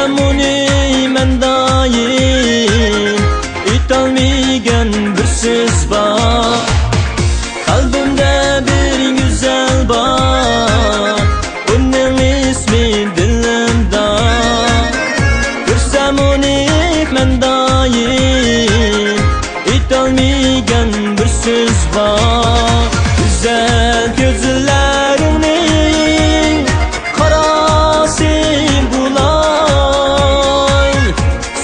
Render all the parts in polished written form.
Bilsem onu men dayim, aytolmagan bir söz bor. Kalbimde bir güzel bor, onun ismi dilimde. Bilsem onu men dayim, aytolmagan bir söz bor. Güzel gözlerinin karası bulay,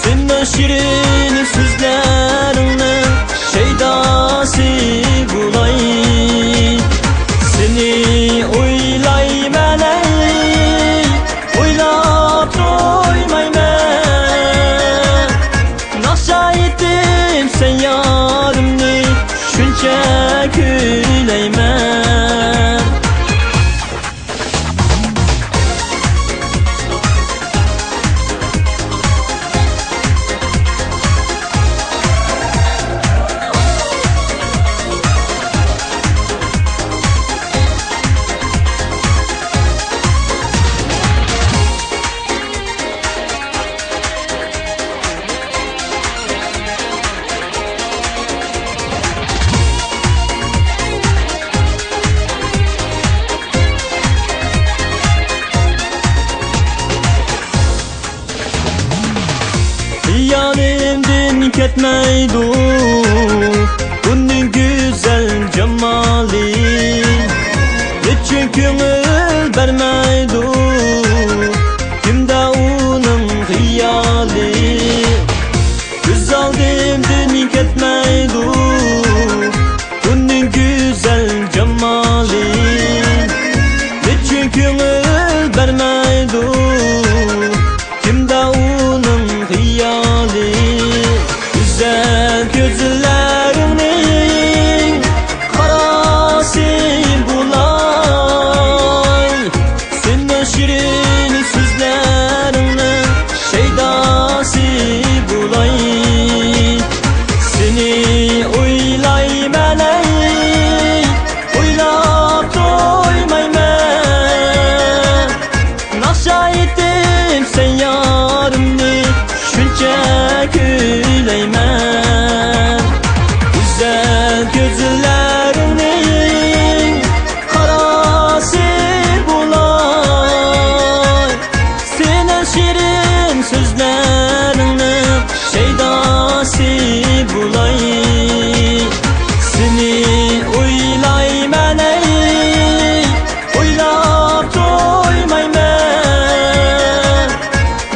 senin şirin sözlerinin şeydası bulay. Seni oylayman ey, oylap doymayman. Naşa ettim sen yarımni, şuncha kuylayman. Yanımdan ketmeydu bunun güzel cemali, için köngül vermeydu kimde onun hiyali. Göz aldımdan ketmeydu bunun güzel cemali, için köngül vermeydu kimde onun hiyali. Güzel gözlerinin karası bulay, senin şirin sözlerinin şeydası bulay. Seni oylayman ey, oylap doymayman. Naşa ettim sen yarımni, şuncha kuylayman. Güzel gözlerinin karası bulay, senin şirin sözlerinin şeydası bulay. Seni oylayman ey, oylap doymayman.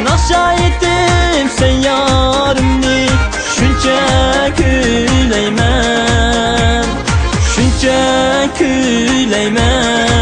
Naşa ettim sen yarımni, şuncha kuylayman, şuncha kuylayman.